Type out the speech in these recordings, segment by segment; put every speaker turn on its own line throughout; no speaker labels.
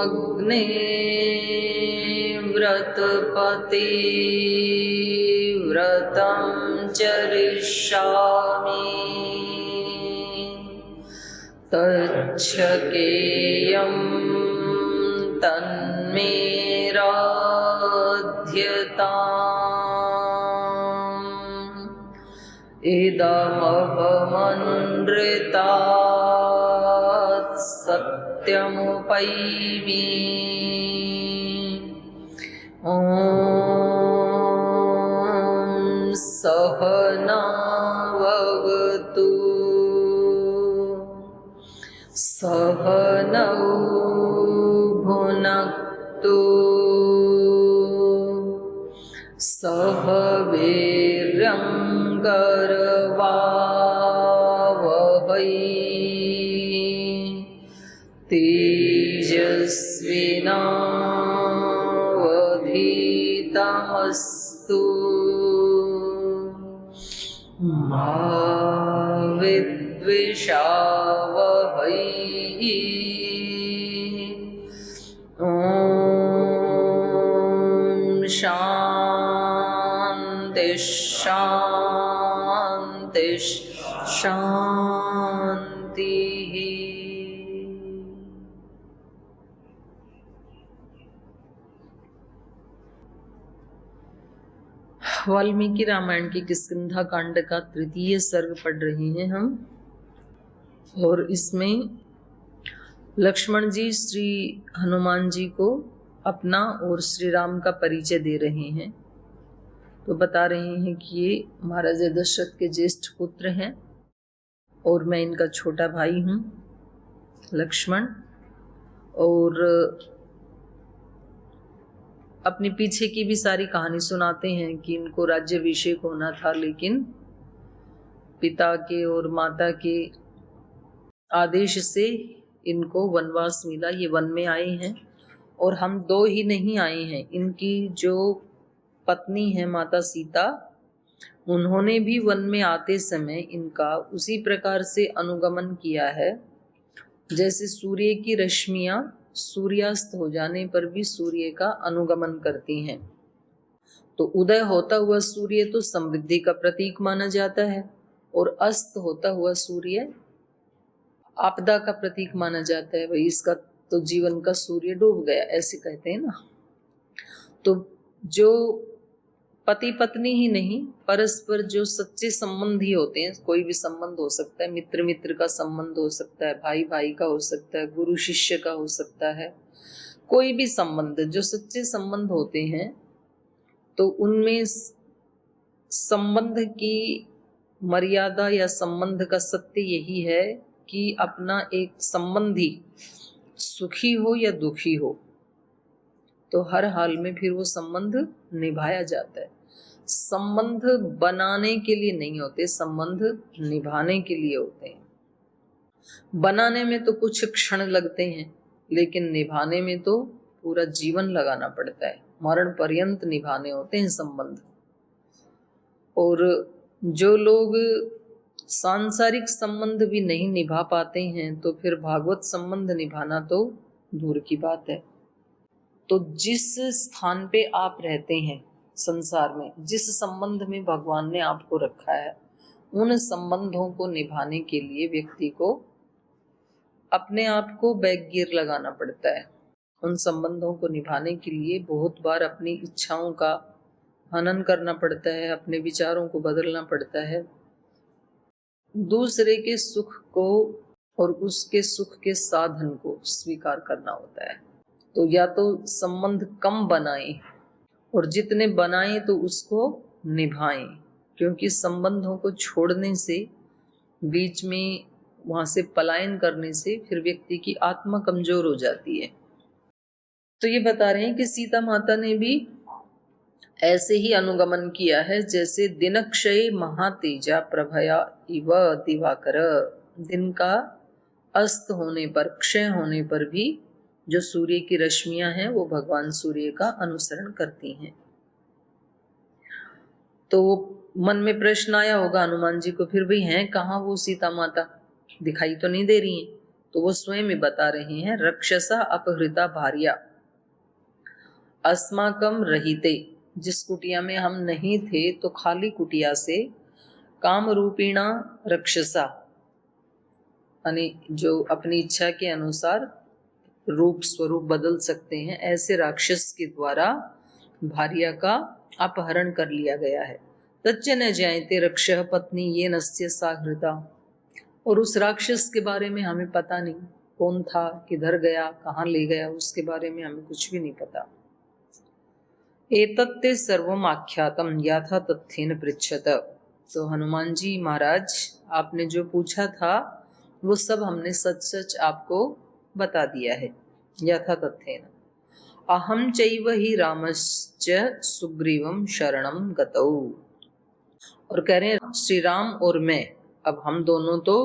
अग्ने व्रतपते व्रतं चरिष्यामि तच्छकेयं तन्मे राध्यताम् इदमहमनृतात् सत्यमुपैमि ॐ सहनाववतु सहनौ भुनक्तु सह वीर्यं करवावहै तेजस्विनावधीतमस्तु मा विद्विषावहै ॐ शान्ति शान्ति शान्तिः। वाल्मीकि रामायण की किष्किंधा कांड का तृतीय सर्ग पढ़ रहे हैं हम, और इसमें लक्ष्मण जी श्री हनुमान जी को अपना और श्री राम का परिचय दे रहे हैं। तो बता रहे हैं कि ये महाराज दशरथ के ज्येष्ठ पुत्र हैं और मैं इनका छोटा भाई हूँ लक्ष्मण, और अपने पीछे की भी सारी कहानी सुनाते हैं कि इनको राज्याभिषेक होना था, लेकिन पिता के और माता के आदेश से इनको वनवास मिला। ये वन में आए हैं, और हम दो ही नहीं आए हैं, इनकी जो पत्नी है माता सीता, उन्होंने भी वन में आते समय इनका उसी प्रकार से अनुगमन किया है जैसे सूर्य की रश्मियां सूर्यास्त हो जाने पर भी सूर्य का अनुगमन करती हैं। तो उदय होता हुआ सूर्य तो समृद्धि का प्रतीक माना जाता है, और अस्त होता हुआ सूर्य आपदा का प्रतीक माना जाता है। भाई इसका तो जीवन का सूर्य डूब गया, ऐसे कहते हैं ना। तो जो पति पत्नी ही नहीं, परस्पर जो सच्चे संबंधी होते हैं, कोई भी संबंध हो सकता है, मित्र मित्र का संबंध हो सकता है, भाई भाई का हो सकता है, गुरु शिष्य का हो सकता है, कोई भी संबंध जो सच्चे संबंध होते हैं, तो उनमें संबंध की मर्यादा या संबंध का सत्य यही है कि अपना एक संबंधी सुखी हो या दुखी हो, तो हर हाल में फिर वो संबंध निभाया जाता है। संबंध बनाने के लिए नहीं होते, संबंध निभाने के लिए होते हैं। बनाने में तो कुछ क्षण लगते हैं, लेकिन निभाने में तो पूरा जीवन लगाना पड़ता है, मरण पर्यंत निभाने होते हैं संबंध। और जो लोग सांसारिक संबंध भी नहीं निभा पाते हैं, तो फिर भागवत संबंध निभाना तो दूर की बात है। तो जिस स्थान पे आप रहते हैं संसार में, जिस संबंध में भगवान ने आपको रखा है, उन संबंधों को निभाने के लिए व्यक्ति को अपने आप को बैक गियर लगाना पड़ता है। उन संबंधों को निभाने के लिए बहुत बार अपनी इच्छाओं का हनन करना पड़ता है, अपने विचारों को बदलना पड़ता है, दूसरे के सुख को और उसके सुख के साधन को स्वीकार करना होता है। तो या तो संबंध कम बनाएं, और जितने बनाएं तो उसको निभाएं, क्योंकि संबंधों को छोड़ने से बीच में वहां से पलायन करने से फिर व्यक्ति की आत्मा कमजोर हो जाती है। तो ये बता रहे हैं कि सीता माता ने भी ऐसे ही अनुगमन किया है जैसे दिनक्षय महातेजा प्रभया इव दिवाकर। दिन का अस्त होने पर, क्षय होने पर भी जो सूर्य की रश्मियां हैं वो भगवान सूर्य का अनुसरण करती हैं। तो मन में प्रश्न आया होगा हनुमान जी को, फिर भी हैं कहाँ वो सीता माता, दिखाई तो नहीं दे रही हैं। तो वो स्वयं ही बता रहे हैं, रक्षसा अपहृता भार्या अस्माकम रहिते, जिस कुटिया में हम नहीं थे तो खाली कुटिया से काम रूपीणा रक्षसा, यानी जो अपनी इच्छा के अनुसार रूप स्वरूप बदल सकते हैं, ऐसे राक्षस के द्वारा भार्या का अपहरण कर लिया गया है। तच्च न जायते रक्षः पत्नी ये नस्य साहृता, और उस राक्षस के बारे में हमें पता नहीं कौन था, किधर गया, कहाँ ले गया, उसके बारे में हमें कुछ भी नहीं पता। एतत्ते सर्वम आख्यातम याथा तथ्येन पृच्छत। तो हनुमान जी महाराज, आपने जो पूछा था वो सब हमने सच सच आपको बता दिया है। यथा तथ्येन अहम चैव ही रामश्च सुग्रीवम शरणम गतौ, और कह रहे हैं श्री राम और मैं, अब हम दोनों तो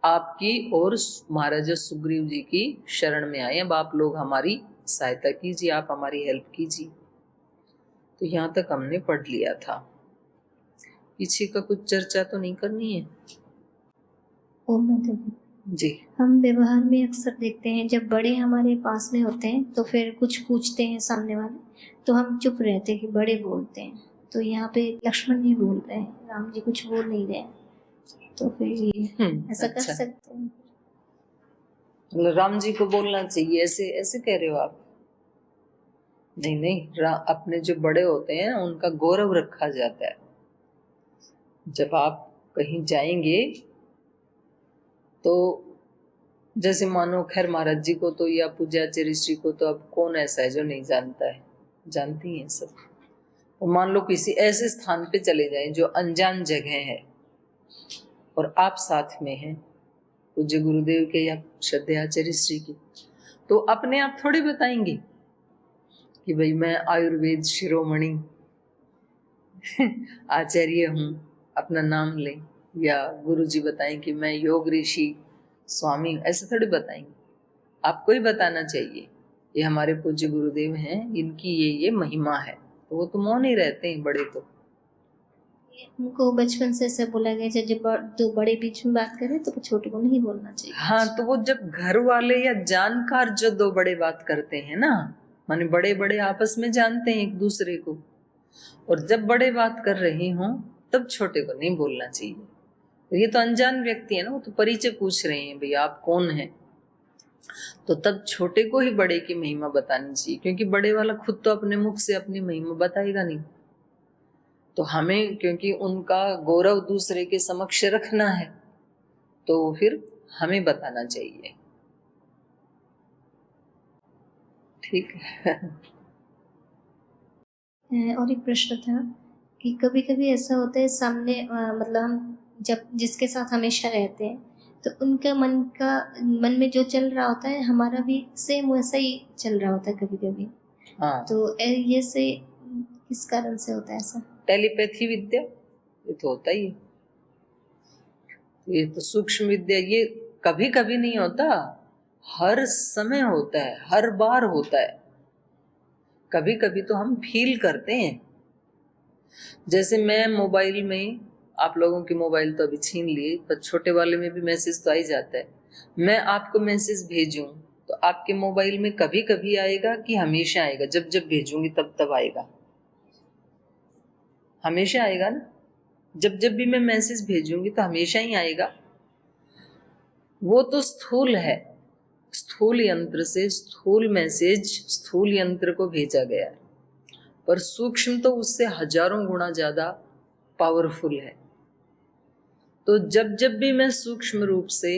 आपकी और महाराजा सुग्रीव जी की शरण में आए। अब आप लोग हमारी सहायता कीजिए, आप हमारी हेल्प कीजिए। तो यहाँ तक हमने पढ़ लिया था, पीछे का कुछ चर्चा तो नहीं करनी है। जी,
हम व्यवहार में अक्सर देखते हैं जब बड़े हमारे पास में होते हैं तो फिर कुछ पूछते हैं सामने वाले, तो हम चुप रहते हैं कि बड़े बोलते हैं। तो यहाँ पे लक्ष्मण जी बोल रहे हैं, राम जी कुछ बोल नहीं रहे, तो फिर ये ऐसा कर सकते हैं।
राम जी को बोलना चाहिए, ऐसे ऐसे कह रहे हो आप? नहीं नहीं, अपने जो बड़े होते हैं उनका गौरव रखा जाता है। जब आप कहीं जाएंगे तो जैसे मानो खैर महाराज जी को तो या पूज्याचार्य ऋषि को तो अब कौन ऐसा है जो नहीं जानता है, जानती हैं सब। और मान लो किसी ऐसे स्थान पे चले जाएं जो अनजान जगह है और आप साथ में हैं, पूज्य गुरुदेव के या श्रद्धेयाचार्य श्री की, तो अपने आप थोड़ी बताएंगे कि भाई मैं आयुर्वेद शिरोमणि आचार्य हूँ, अपना नाम लें, या गुरु जी बताएं कि मैं योग ऋषि स्वामी, ऐसे थोड़ी बताएंगे। आपको ही बताना चाहिए ये हमारे पूज्य गुरुदेव हैं, इनकी ये महिमा है। तो वो तो मौन ही रहते हैं बड़े। तो
उनको बचपन से ऐसा बोला गया जब दो बड़े बीच में बात करें तो छोटे को नहीं बोलना चाहिए।
हाँ, तो वो जब घर वाले या जानकार जो दो बड़े बात करते हैं ना, माने बड़े बड़े आपस में जानते हैं एक दूसरे को, और जब बड़े बात कर रहे हों तब छोटे को नहीं बोलना चाहिए। तो ये तो अनजान व्यक्ति है ना, वो तो परिचय पूछ रहे हैं, भैया आप कौन हैं, तो तब छोटे को ही बड़े की महिमा बतानी चाहिए, क्योंकि बड़े वाला खुद तो अपने मुख से अपनी महिमा बताएगा नहीं। तो हमें क्योंकि उनका गौरव दूसरे के समक्ष रखना है, तो फिर हमें बताना चाहिए। ठीक है।
और एक प्रश्न था कि कभी कभी ऐसा होता है सामने मतलब हम जब जिसके साथ हमेशा रहते हैं तो उनका मन में जो चल रहा होता है हमारा भी सेम वैसा ही चल रहा होता है कभी कभी।
हाँ,
तो ये से किस कारण से होता है ऐसा?
टेलीपैथी विद्या, ये तो होता ही है। ये तो सूक्ष्म विद्या, ये कभी कभी नहीं होता, हर समय होता है, हर बार होता है। कभी कभी तो हम फील करते हैं, जैसे मैं मोबाइल में, आप लोगों की मोबाइल तो अभी छीन लिए, पर छोटे वाले में भी मैसेज तो आ ही जाता है। मैं आपको मैसेज भेजूं तो आपके मोबाइल में कभी कभी आएगा कि हमेशा आएगा? जब जब भेजूंगी तब तब आएगा, हमेशा आएगा ना। जब जब भी मैं मैसेज भेजूंगी तो हमेशा ही आएगा। वो तो स्थूल है, स्थूल यंत्र से स्थूल मैसेज स्थूल यंत्र को भेजा गया है, पर सूक्ष्म तो उससे हजारों गुना ज्यादा पावरफुल है। तो जब जब भी मैं सूक्ष्म रूप से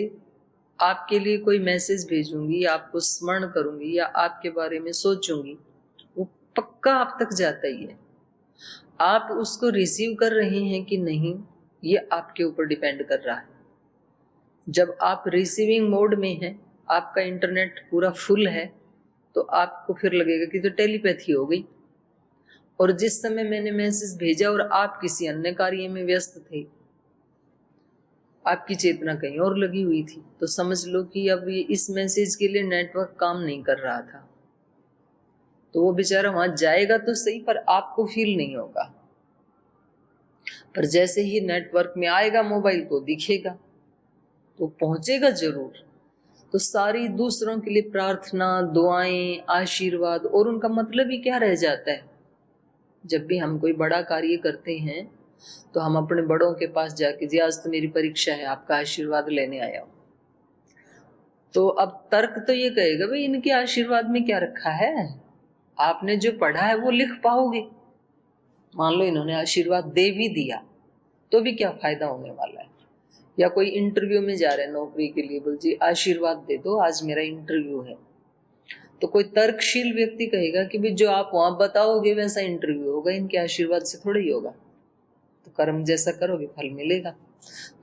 आपके लिए कोई मैसेज भेजूंगी, आपको स्मरण करूंगी या आपके बारे में सोचूंगी, वो पक्का आप तक जाता ही है। आप उसको रिसीव कर रहे हैं कि नहीं, ये आपके ऊपर डिपेंड कर रहा है। जब आप रिसीविंग मोड में हैं, आपका इंटरनेट पूरा फुल है, तो आपको फिर लगेगा कि तो टेलीपैथी हो गई। और जिस समय मैंने मैसेज भेजा और आप किसी अन्य कार्य में व्यस्त थे, आपकी चेतना कहीं और लगी हुई थी, तो समझ लो कि अब ये इस मैसेज के लिए नेटवर्क काम नहीं कर रहा था। तो वो बेचारा वहां जाएगा तो सही, पर आपको फील नहीं होगा। पर जैसे ही नेटवर्क में आएगा मोबाइल तो दिखेगा, तो पहुंचेगा जरूर। तो सारी दूसरों के लिए प्रार्थना, दुआएं, आशीर्वाद, और उनका मतलब ही क्या रह जाता है। जब भी हम कोई बड़ा कार्य करते हैं तो हम अपने बड़ों के पास जाके, जी आज तो मेरी परीक्षा है, आपका आशीर्वाद लेने आया हूं। तो अब तर्क तो ये कहेगा, भाई इनके आशीर्वाद में क्या रखा है, आपने जो पढ़ा है वो लिख पाओगे। मान लो इन्होंने आशीर्वाद दे भी दिया तो भी क्या फायदा होने वाला है। या कोई इंटरव्यू में जा रहे हैं नौकरी के लिए, बोल जी आशीर्वाद दे दो, आज मेरा इंटरव्यू है। तो कोई तर्कशील व्यक्ति कहेगा कि भाई जो आप वहां बताओगे वैसा इंटरव्यू होगा, इनके आशीर्वाद से थोड़ा ही होगा। तो कर्म जैसा करोगे फल मिलेगा।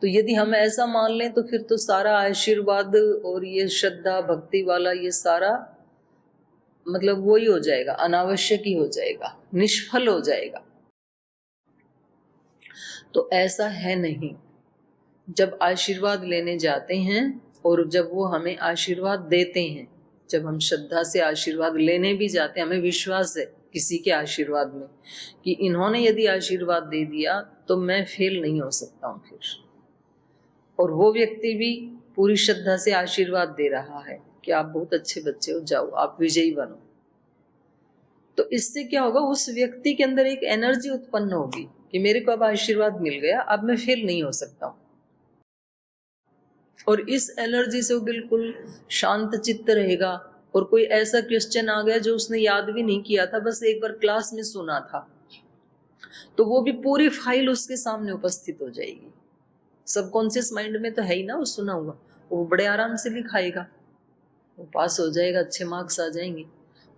तो यदि हम ऐसा मान लें तो फिर तो सारा आशीर्वाद और ये श्रद्धा भक्ति वाला ये सारा मतलब वो ही हो जाएगा, अनावश्यक ही हो जाएगा, निष्फल हो जाएगा। तो ऐसा है नहीं। जब आशीर्वाद लेने जाते हैं और जब वो हमें आशीर्वाद देते हैं, जब हम श्रद्धा से आशीर्वाद लेने भी जाते हैं, हमें विश्वास है किसी के आशीर्वाद में कि इन्होंने यदि आशीर्वाद दे दिया तो मैं फेल नहीं हो सकता हूं फिर। और वो व्यक्ति भी पूरी श्रद्धा से आशीर्वाद दे रहा है कि आप बहुत अच्छे बच्चे हो, जाओ आप विजयी बनो। तो इससे क्या होगा, उस व्यक्ति के अंदर एक एनर्जी उत्पन्न होगी कि मेरे को अब आशीर्वाद मिल गया, अब मैं फेल नहीं हो सकता हूं। और इस एनर्जी से वो बिल्कुल शांत चित्त रहेगा। और कोई ऐसा क्वेश्चन आ गया जो उसने याद भी नहीं किया था, बस एक बार क्लास में सुना था, तो वो भी पूरी फाइल उसके सामने उपस्थित हो जाएगी। सबकॉन्शियस माइंड में तो है ही ना वो सुना हुआ, वो बड़े आराम से लिखाएगा, वो पास हो जाएगा, अच्छे मार्क्स आ जाएंगे।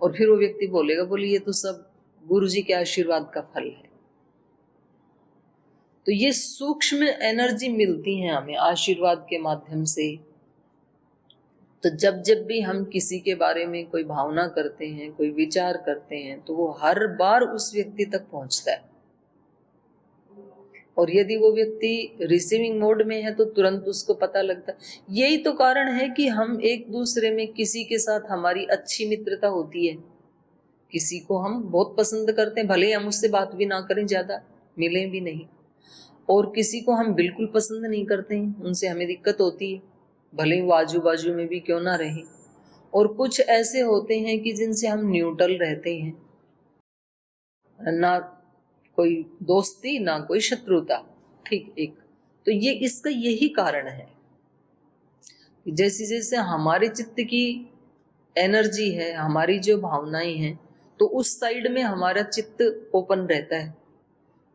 और फिर वो व्यक्ति बोलेगा, बोले ये तो सब गुरु जी के आशीर्वाद का फल है। तो ये सूक्ष्म एनर्जी मिलती है हमें आशीर्वाद के माध्यम से। तो जब जब भी हम किसी के बारे में कोई भावना करते हैं, कोई विचार करते हैं, तो वो हर बार उस व्यक्ति तक पहुंचता है। और यदि वो व्यक्ति रिसीविंग मोड में है तो तुरंत उसको पता लगता है। यही तो कारण है कि हम एक दूसरे में, किसी के साथ हमारी अच्छी मित्रता होती है, किसी को हम बहुत पसंद करते हैं, भले ही हम उससे बात भी ना करें, ज्यादा मिलें भी नहीं। और किसी को हम बिल्कुल पसंद नहीं करते हैं, उनसे हमें दिक्कत होती है, भले ही वो आजू बाजू में भी क्यों ना रहे। और कुछ ऐसे होते हैं कि जिनसे हम न्यूट्रल रहते हैं, ना कोई दोस्ती ना कोई शत्रुता, ठीक एक। तो ये इसका यही कारण है, जैसे जैसे हमारे चित्त की एनर्जी है, हमारी जो भावनाएं हैं, तो उस साइड में हमारा चित्त ओपन रहता है।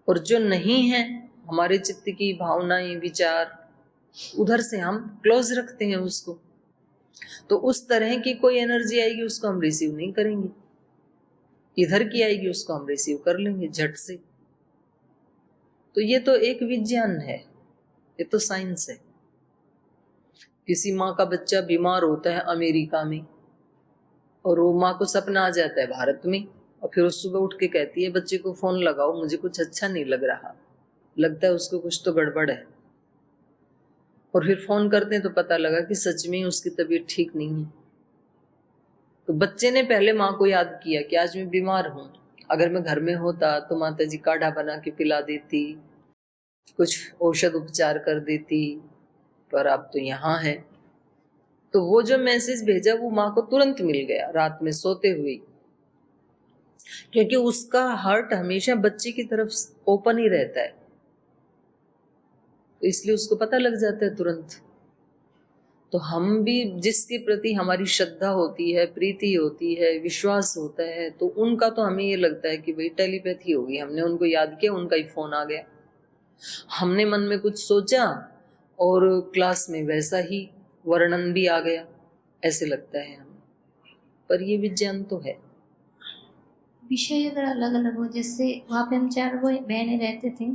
और जो नहीं है हमारे चित्त की भावनाएं विचार, उधर से हम क्लोज रखते हैं उसको। तो उस तरह की कोई एनर्जी आएगी उसको हम रिसीव नहीं करेंगे, इधर की आएगी उसको हम रिसीव कर लेंगे झट से। तो ये तो एक विज्ञान है, ये तो साइंस है। किसी माँ का बच्चा बीमार होता है अमेरिका में, और वो माँ को सपना आ जाता है भारत में, और फिर वो सुबह उठ के कहती है बच्चे को फोन लगाओ, मुझे कुछ अच्छा नहीं लग रहा, लगता है उसको कुछ तो गड़बड़ है। और फिर फोन करते हैं तो पता लगा कि सच में उसकी तबीयत ठीक नहीं है। तो बच्चे ने पहले माँ को याद किया कि आज मैं बीमार हूं, अगर मैं घर में होता तो माता जी काढ़ा बना के पिला देती, कुछ औषध उपचार कर देती, पर अब तो यहाँ है। तो वो जो मैसेज भेजा वो माँ को तुरंत मिल गया रात में सोते हुए, क्योंकि उसका हार्ट हमेशा बच्चे की तरफ ओपन ही रहता है, तो इसलिए उसको पता लग जाता है तुरंत। तो हम भी जिसके प्रति हमारी श्रद्धा होती है, प्रीति होती है, विश्वास होता है, तो उनका तो हमें ये लगता है कि भाई टेलीपैथी होगी, हमने उनको याद किया, उनका ही फोन आ गया, हमने मन में कुछ सोचा और क्लास में वैसा ही वर्णन भी आ गया, ऐसे लगता है हमें। पर ये विज्ञान तो है।
विषय अगर अलग अलग हो, जैसे वहाँ पे हम 4 बहनें रहते थे,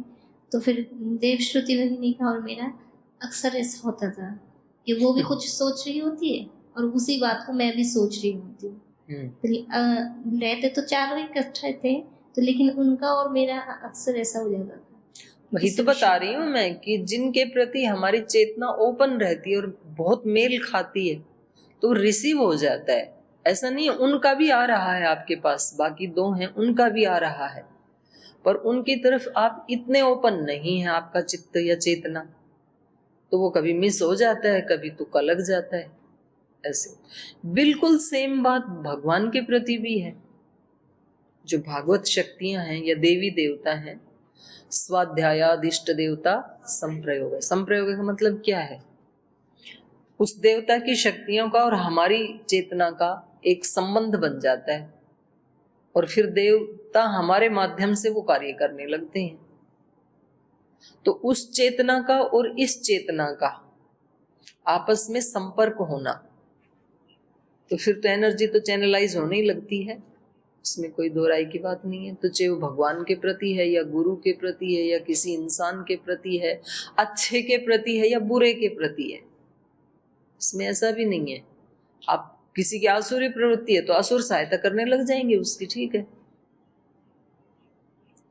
तो फिर देवश्रुति वहिनी का और मेरा अक्सर ऐसा होता था कि वो भी कुछ सोच रही होती है और उसी बात को मैं भी सोच रही होती हूँ। तो रहते तो चारों इकट्ठे थे, तो लेकिन उनका और मेरा अक्सर ऐसा हो जाता था।
वही तो बता रही हूँ मैं कि जिनके प्रति हमारी चेतना ओपन रहती है और बहुत मेल खाती है तो रिसीव हो जाता है। ऐसा नहीं है, उनका भी आ रहा है आपके पास, बाकी दो हैं उनका भी आ रहा है, पर उनकी तरफ आप इतने ओपन नहीं है, आपका चित्त या चेतना, तो वो कभी मिस हो जाता है, कभी तुक्का लग जाता है। ऐसे बिल्कुल सेम बात भगवान के प्रति भी है। जो भागवत शक्तियां हैं या देवी देवता हैं, स्वाध्यायादिष्ट देवता संप्रयोग है। संप्रयोग का मतलब क्या है? उस देवता की शक्तियों का और हमारी चेतना का एक संबंध बन जाता है और फिर देवता हमारे माध्यम से वो कार्य करने लगते हैं। तो उस चेतना का और इस चेतना का आपस में संपर्क होना, तो फिर तो एनर्जी तो चैनलाइज होने ही लगती है, इसमें कोई दो राय की बात नहीं है। तो चाहे वो भगवान के प्रति है या गुरु के प्रति है या किसी इंसान के प्रति है, अच्छे के प्रति है या बुरे के प्रति है, इसमें ऐसा भी नहीं है। आप किसी की आसुरी प्रवृत्ति है तो असुर सहायता करने लग जाएंगे उसकी, ठीक है,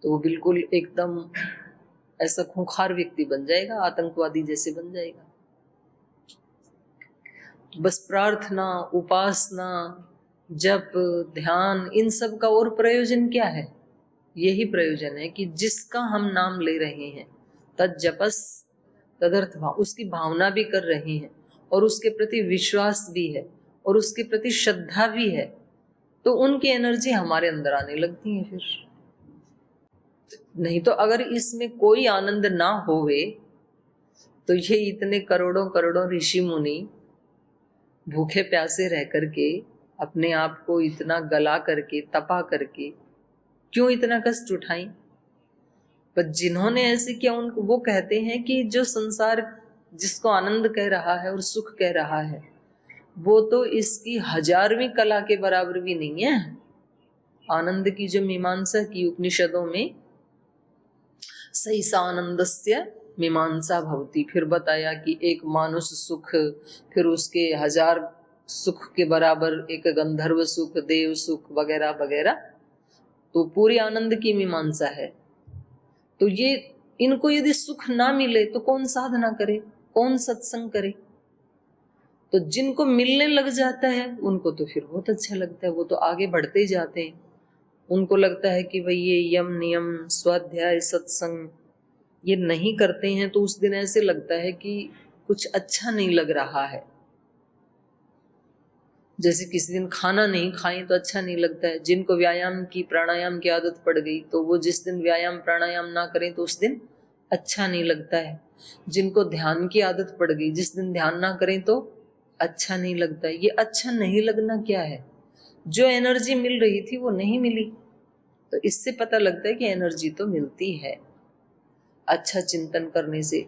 तो वो बिल्कुल एकदम ऐसा खूंखार व्यक्ति बन जाएगा, आतंकवादी जैसे बन जाएगा। बस प्रार्थना, उपासना, जप, ध्यान, इन सब का और प्रयोजन क्या है? यही प्रयोजन है कि जिसका हम नाम ले रहे हैं, तद जपस तदर्थ भाव, उसकी भावना भी कर रहे हैं और उसके प्रति विश्वास भी है और उसके प्रति श्रद्धा भी है, तो उनकी एनर्जी हमारे अंदर आने लगती है। फिर नहीं तो अगर इसमें कोई आनंद ना होवे तो ये इतने करोड़ों करोड़ों ऋषि मुनि भूखे प्यासे रह करके अपने आप को इतना गला करके तपा करके क्यों इतना कष्ट उठाई? पर जिन्होंने ऐसे किया उनको वो कहते हैं कि जो संसार जिसको आनंद कह रहा है और सुख कह रहा है, वो तो इसकी 1000वीं कला के बराबर भी नहीं है। आनंद की जो मीमांसा की उपनिषदों में सहसा आनंदस्य मीमांसा भवती, फिर बताया कि एक मानुष सुख, फिर उसके 1000 सुख के बराबर एक गंधर्व सुख, देव सुख वगैरह वगैरह, तो पूरी आनंद की मीमांसा है। तो ये इनको यदि सुख ना मिले तो कौन साधना करे, कौन सत्संग करे? तो जिनको मिलने लग जाता है उनको तो फिर बहुत अच्छा लगता है, वो तो आगे बढ़ते ही जाते हैं। उनको लगता है कि भाई ये यम नियम स्वाध्याय सत्संग ये नहीं करते हैं तो उस दिन ऐसे लगता है कि कुछ अच्छा नहीं लग रहा है। जैसे किसी दिन खाना नहीं खाएं तो अच्छा नहीं लगता है। जिनको व्यायाम की प्राणायाम की आदत पड़ गई तो वो जिस दिन व्यायाम प्राणायाम ना करें तो उस दिन अच्छा नहीं लगता है। जिनको ध्यान की आदत पड़ गई, जिस दिन ध्यान ना करें तो अच्छा नहीं लगता है। ये अच्छा नहीं लगना क्या है? जो एनर्जी मिल रही थी वो नहीं मिली, तो इससे पता लगता है कि एनर्जी तो मिलती है अच्छा चिंतन करने से।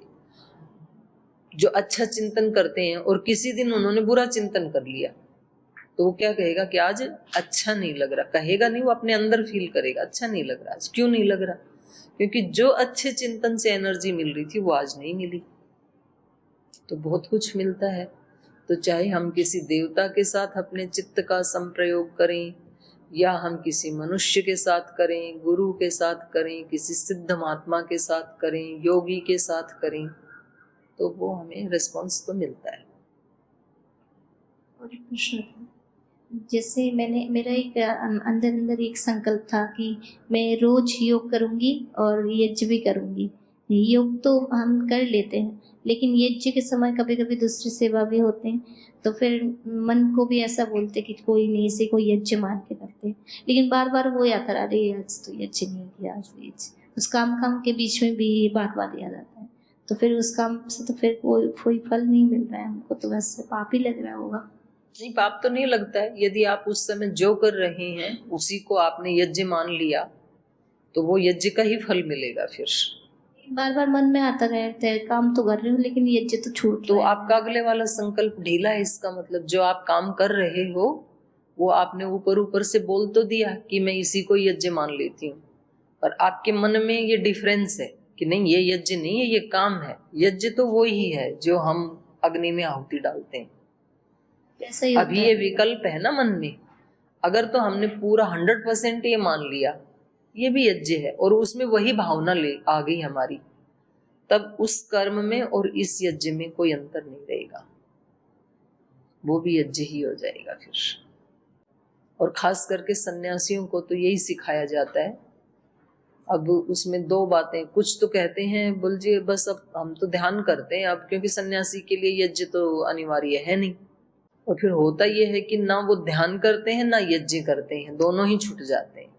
जो अच्छा चिंतन करते हैं और किसी दिन उन्होंने बुरा चिंतन कर लिया तो वो क्या कहेगा कि आज अच्छा नहीं लग रहा, कहेगा नहीं, वो अपने अंदर फील करेगा अच्छा नहीं लग रहा। आज क्यों नहीं लग रहा? क्योंकि जो अच्छे चिंतन से एनर्जी मिल रही थी वो आज नहीं मिली। तो बहुत कुछ मिलता है। तो चाहे हम किसी देवता के साथ अपने चित्त का संप्रयोग करें या हम किसी मनुष्य के साथ करें, गुरु के साथ करें, किसी सिद्ध महात्मा के साथ करें, योगी के साथ करें, तो वो हमें रिस्पॉन्स तो मिलता है।
और एक प्रश्न था, जैसे मेरा एक अंदर एक संकल्प था कि मैं रोज योग करूंगी और यज्ञ भी करूंगी। योग तो हम कर लेते हैं, लेकिन यज्ञ के समय कभी कभी दूसरी सेवा भी होते हैं, तो फिर मन को भी ऐसा बोलते कि कोई नहीं, इसे कोई यज्ञ मान के करते हैं, लेकिन बार बार वो याद करा रही है आज तो यज्ञ नहीं किया, आज तो यज्ञ, उस काम के बीच में भी बार बार याद आता है। तो फिर उस काम से तो फिर कोई फल नहीं मिल रहा है हमको, तो वैसे पाप ही लग रहा होगा।
नहीं, पाप तो नहीं लगता है। यदि आप उस समय जो कर रहे हैं उसी को आपने यज्ञ मान लिया तो वो यज्ञ का ही फल मिलेगा। फिर
बार बार मन में आता रहता है काम तो कर रहे हो लेकिन यज्ञ तो छूट,
तो आपका अगले वाला संकल्प ढीला है। इसका मतलब जो आप काम कर रहे हो वो आपने ऊपर ऊपर से बोल तो दिया कि मैं इसी को यज्ञ मान लेती हूँ, पर आपके मन में ये डिफरेंस है कि नहीं, ये यज्ञ नहीं है, ये काम है। यज्ञ तो वो ही है जो हम अग्नि में आहुति डालते हैं।
ऐसा ही
अभी
होता
ये
है।
विकल्प है ना मन में, अगर तो हमने पूरा 100% ये मान लिया ये भी यज्ञ है और उसमें वही भावना ले आ गई हमारी, तब उस कर्म में और इस यज्ञ में कोई अंतर नहीं रहेगा, वो भी यज्ञ ही हो जाएगा फिर। और खास करके सन्यासियों को तो यही सिखाया जाता है। अब उसमें दो बातें, कुछ तो कहते हैं बोल जी बस अब हम तो ध्यान करते हैं अब, क्योंकि सन्यासी के लिए यज्ञ तो अनिवार्य है नहीं। और फिर होता यह है कि ना वो ध्यान करते हैं ना यज्ञ करते हैं, दोनों ही छूट जाते हैं।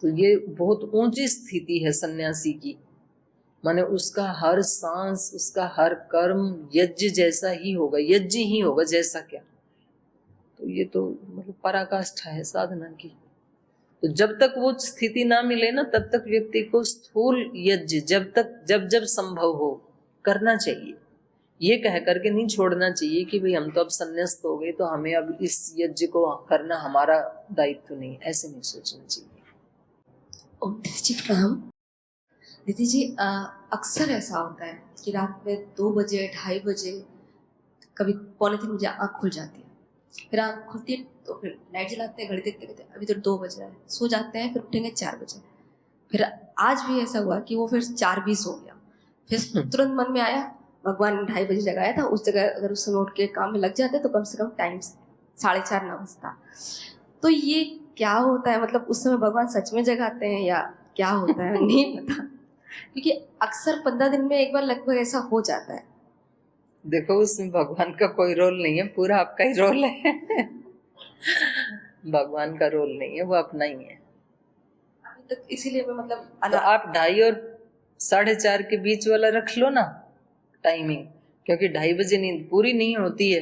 तो ये बहुत ऊंची स्थिति है सन्यासी की, माने उसका हर सांस, उसका हर कर्म यज्ञ जैसा ही होगा, यज्ञ ही होगा जैसा क्या। तो ये तो मतलब पराकाष्ठा है साधना की। तो जब तक वो स्थिति ना मिले ना, तब तक व्यक्ति को स्थूल यज्ञ जब जब संभव हो करना चाहिए। ये कह करके नहीं छोड़ना चाहिए कि भाई हम तो अब संन्यास्त हो गए तो हमें अब इस यज्ञ को करना हमारा दायित्व नहीं, ऐसे नहीं सोचना चाहिए।
दीदी जी, अक्सर ऐसा होता है कि रात में 2 बजे 2:30 बजे, कभी 2:45 बजे आँख खुल जाती है। फिर आँख खुलती है तो फिर लाइट जलाते हैं, घड़ी देखते कहते अभी तो 2 बज रहा है, सो जाते हैं, फिर उठेंगे 4 बजे। फिर आज भी ऐसा हुआ कि वो फिर 4:20 हो गया। फिर तुरंत मन में आया भगवान 2:30 बजे जगाया था, उस जगह अगर उस समय उठ के काम में लग जाते तो कम से कम टाइम 4:30 ना बजता। तो ये क्या होता है, मतलब उस समय भगवान सच में जगाते हैं या क्या होता है नहीं पता, क्योंकि अक्सर 15 दिन में एक बार लगभग ऐसा हो जाता है।
देखो उसमें भगवान का कोई रोल नहीं है, पूरा आपका ही रोल है। भगवान का रोल नहीं है, वो अपना ही है।
अभी तक इसीलिए मैं मतलब
तो आप 2:30 और 4:30 के बीच वाला रख लो ना टाइमिंग, क्योंकि 2:30 बजे नींद पूरी नहीं होती है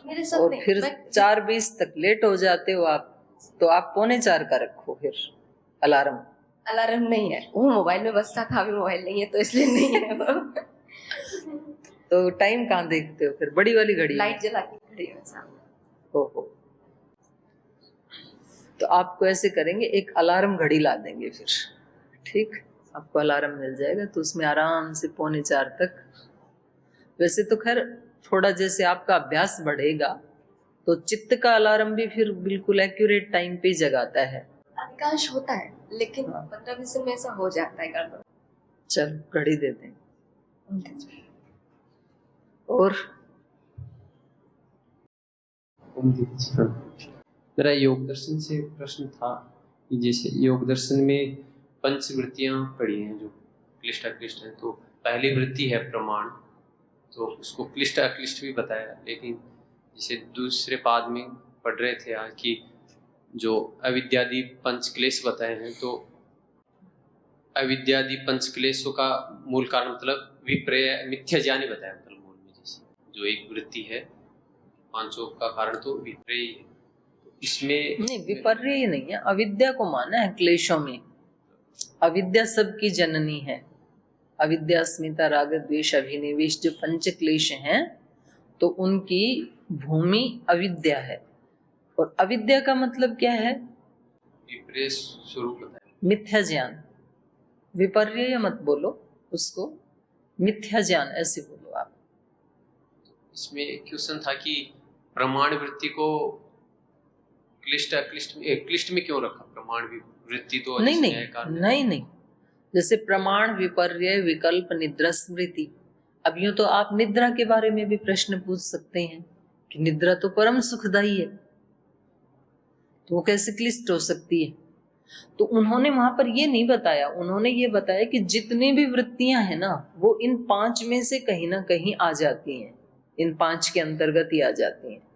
मेरे साथ
और
नहीं,
फिर 4:20 तक लेट हो जाते हो आप, तो आप 3:45 का रखो फिर अलार्म।
अलार्म नहीं है, वो मोबाइल में बजता था, अभी मोबाइल नहीं है तो इसलिए नहीं है वो।
तो टाइम कहाँ देखते हो फिर, बड़ी वाली घड़ी?
लाइट जला के खड़ी है सामने।
हो तो आपको ऐसे करेंगे, एक अलार्म घड़ी ला देंगे फिर, ठीक, आपको अलार्म मिल जाएगा तो उसमें आराम से 3:45 तक। वैसे तो खैर थोड़ा जैसे आपका अभ्यास बढ़ेगा तो चित्त का अलार्म भी फिर बिल्कुल एक्यूरेट टाइम पे ही जगाता है।
अधिकांश होता है, लेकिन 15-20 दिन में ऐसा हो जाता है गड़बड़।
चल घड़ी दे दें। और
मेरा योग दर्शन से प्रश्न था कि जैसे योग दर्शन में पंचवृत्तियां पड़ी हैं जो क्लिष्ट अक्लिष्ट हैं, तो पहली वृत्ति है प्रमाण, तो उसको क्लिष्ट अक्लिष्ट भी बताया, लेकिन जैसे दूसरे पाद में पढ़ रहे थे आज कि जो अविद्यादि पंचक्लेश बताए हैं, तो अविद्यादि पंचक्लेशों का मूल कारण मतलब विपर्य मिथ्या ज्ञान ही बताया, मतलब मूल में जैसे जो एक वृत्ति है पांचों का कारण तो विपर्य ही है। तो इसमें
नहीं, विपर्य नहीं है, अविद्या को माना है क्लेशों में। अविद्या सबकी जननी है, अविद्या अस्मिता राग द्वेष अभिनिवेश जो पंच क्लेश हैं, तो उनकी भूमि अविद्या है। और अविद्या का मतलब क्या है?
विपर्य स्वरूप बताया,
मिथ्या ज्ञान। विपर्य मत बोलो उसको, मिथ्या ज्ञान ऐसे बोलो आप।
इसमें क्वेश्चन था कि प्रमाण वृत्ति को क्लिष्ट क्लिष्ट में क्यों रखा? प्रमाण वृत्ति तो
नहीं, जैसे प्रमाण, विपर्य, विकल्प, निद्रा, स्मृति। अब यूं तो आप निद्रा के बारे में भी प्रश्न पूछ सकते हैं कि निद्रा तो परम सुखदायी है, तो वो कैसे क्लिष्ट हो सकती है? तो उन्होंने वहां पर ये नहीं बताया, उन्होंने ये बताया कि जितनी भी वृत्तियां हैं ना, वो इन 5 में से कहीं ना कहीं आ जाती हैं, इन 5 के अंतर्गत ही आ जाती हैं।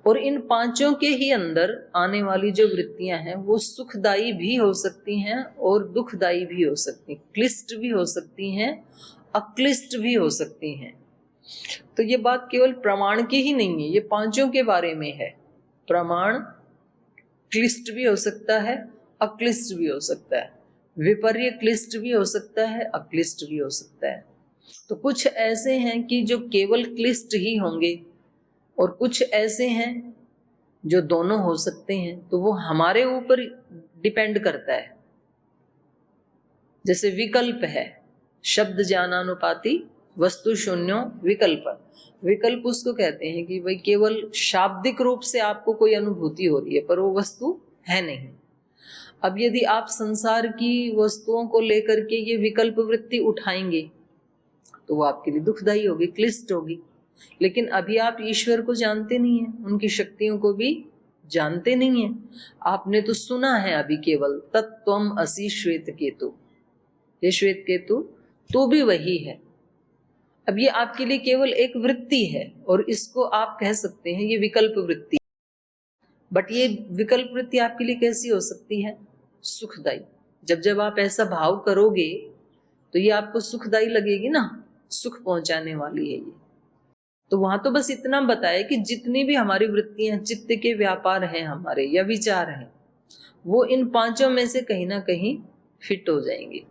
और इन 5 के ही अंदर आने वाली जो वृत्तियां हैं वो सुखदायी भी हो सकती हैं और दुखदायी भी हो सकती हैं, क्लिष्ट भी हो सकती हैं, अक्लिष्ट भी हो सकती हैं। तो ये बात केवल प्रमाण की ही नहीं है, ये 5 के बारे में है। प्रमाण क्लिष्ट भी हो सकता है, अक्लिष्ट भी हो सकता है, विपर्य क्लिष्ट भी हो सकता है, अक्लिष्ट भी हो सकता है। तो कुछ ऐसे हैं कि जो केवल क्लिष्ट ही होंगे और कुछ ऐसे हैं जो दोनों हो सकते हैं। तो वो हमारे ऊपर डिपेंड करता है। जैसे विकल्प है, शब्द ज्ञानानुपाती वस्तु शून्यो विकल्प। विकल्प उसको कहते हैं कि भाई केवल शाब्दिक रूप से आपको कोई अनुभूति हो रही है पर वो वस्तु है नहीं। अब यदि आप संसार की वस्तुओं को लेकर के ये विकल्प वृत्ति उठाएंगे तो वो आपके लिए दुखदायी होगी, क्लिष्ट होगी। लेकिन अभी आप ईश्वर को जानते नहीं है, उनकी शक्तियों को भी जानते नहीं है। आपने तो सुना है अभी केवल तत्त्वम असि श्वेत केतु, ये श्वेत केतु तो भी वही है। अब ये आपके लिए केवल एक वृत्ति है और इसको आप कह सकते हैं ये विकल्प वृत्ति। बट ये विकल्प वृत्ति आपके लिए कैसी हो सकती है? सुखदायी। जब जब आप ऐसा भाव करोगे तो ये आपको सुखदायी लगेगी ना, सुख पहुंचाने वाली है ये। तो वहां तो बस इतना बताया कि जितनी भी हमारी वृत्तियां, चित्त के व्यापार हैं हमारे या विचार हैं, वो इन पांचों में से कहीं ना कहीं फिट हो जाएंगे।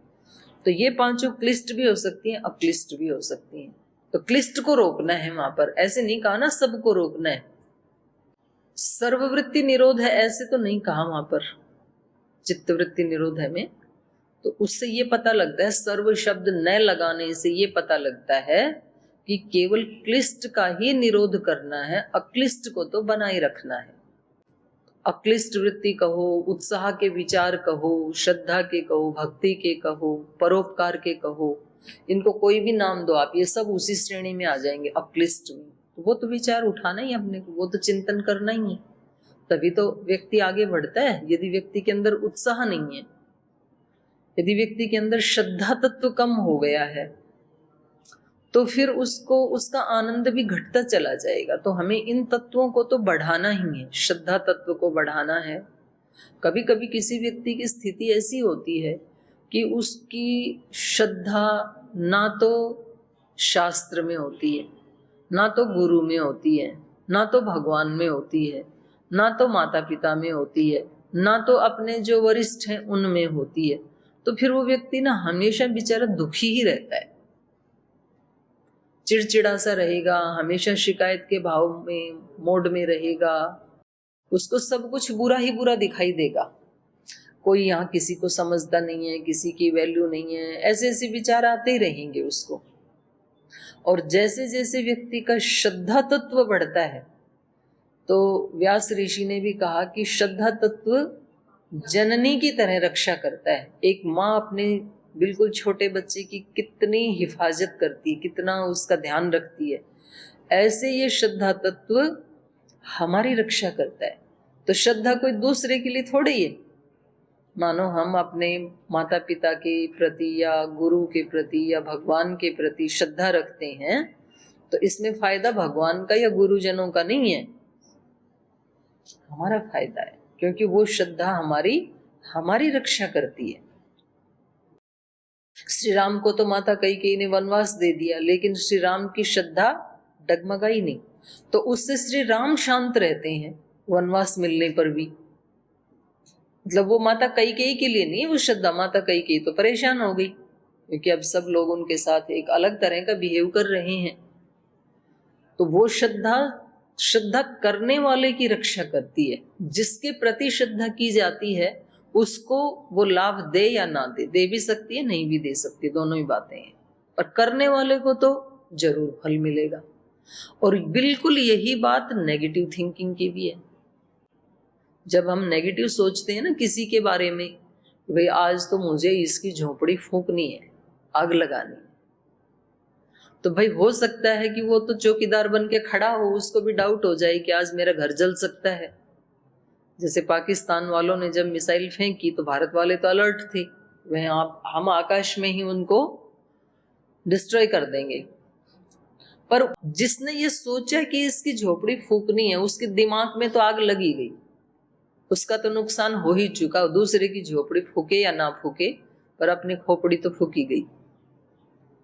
तो ये पांचों क्लिष्ट भी हो सकती हैं, अक्लिष्ट भी हो सकती हैं। तो क्लिष्ट को रोकना है वहां पर, ऐसे नहीं कहा ना सबको रोकना है। सर्ववृत्ति निरोध है ऐसे तो नहीं कहा वहां पर चित्तवृत्ति निरोध है में। तो उससे ये पता लगता है, सर्व शब्द न लगाने से ये पता लगता है कि केवल क्लिष्ट का ही निरोध करना है, अक्लिष्ट को तो बनाए रखना है। अक्लिष्ट वृत्ति कहो, उत्साह के विचार कहो, श्रद्धा के कहो, भक्ति के कहो, परोपकार के कहो, इनको कोई भी नाम दो आप, ये सब उसी श्रेणी में आ जाएंगे अक्लिष्ट में। तो वो तो विचार उठाना ही अपने को, वो तो चिंतन करना ही है, तभी तो व्यक्ति आगे बढ़ता है। यदि व्यक्ति के अंदर उत्साह नहीं है, यदि व्यक्ति के अंदर श्रद्धा तत्व कम हो गया है, तो फिर उसको उसका आनंद भी घटता चला जाएगा। तो हमें इन तत्वों को तो बढ़ाना ही है, श्रद्धा तत्व को बढ़ाना है। कभी कभी किसी व्यक्ति की स्थिति ऐसी होती है कि उसकी श्रद्धा ना तो शास्त्र में होती है, ना तो गुरु में होती है, ना तो भगवान में होती है, ना तो माता पिता में होती है, ना तो अपने जो वरिष्ठ हैं उनमें होती है। तो फिर वो व्यक्ति ना हमेशा बेचारा दुखी ही रहता है, चिड़चिड़ा सा रहेगा, हमेशा शिकायत के भाव में, मोड में रहेगा। उसको सब कुछ बुरा ही बुरा दिखाई देगा। कोई यहाँ किसी को समझता नहीं है, किसी की वैल्यू नहीं है, ऐसे ऐसे विचार आते ही रहेंगे उसको। और जैसे जैसे व्यक्ति का श्रद्धा तत्व बढ़ता है, तो व्यास ऋषि ने भी कहा कि श्रद्धा तत्व जननी की तरह रक्षा करता है। एक माँ अपने बिल्कुल छोटे बच्चे की कितनी हिफाजत करती है, कितना उसका ध्यान रखती है, ऐसे ये श्रद्धा तत्व हमारी रक्षा करता है। तो श्रद्धा कोई दूसरे के लिए थोड़ी है। मानो हम अपने माता पिता के प्रति या गुरु के प्रति या भगवान के प्रति श्रद्धा रखते हैं, तो इसमें फायदा भगवान का या गुरुजनों का नहीं है, हमारा फायदा है, क्योंकि वो श्रद्धा हमारी रक्षा करती है। श्री राम को तो माता कैकेयी ने वनवास दे दिया, लेकिन श्री राम की श्रद्धा डगमगाई नहीं, तो उससे श्री राम शांत रहते हैं वनवास मिलने पर भी। मतलब वो माता कैकेयी के लिए नहीं वो श्रद्धा, माता कैकेयी तो परेशान हो गई क्योंकि अब सब लोग उनके साथ एक अलग तरह का बिहेव कर रहे हैं। तो वो श्रद्धा करने वाले की रक्षा करती है। जिसके प्रति श्रद्धा की जाती है उसको वो लाभ दे या ना दे, दे भी सकती है, नहीं भी दे सकती, दोनों ही बातें हैं। पर करने वाले को तो जरूर फल मिलेगा। और बिल्कुल यही बात नेगेटिव थिंकिंग की भी है। जब हम नेगेटिव सोचते हैं ना किसी के बारे में, भाई आज तो मुझे इसकी झोपड़ी फूंकनी है, आग लगानी है, तो भाई हो सकता है कि वो तो चौकीदार बन के खड़ा हो, उसको भी डाउट हो जाए कि आज मेरा घर जल सकता है। जैसे पाकिस्तान वालों ने जब मिसाइल फेंकी तो भारत वाले तो अलर्ट थे, हम आकाश में ही उनको डिस्ट्रॉय कर देंगे। पर जिसने ये सोचा कि इसकी झोपड़ी फूंकनी है, उसके दिमाग में तो आग लगी गई, उसका तो नुकसान हो ही चुका। दूसरे की झोपड़ी फूके या ना फूके, पर अपनी खोपड़ी तो फूकी गई।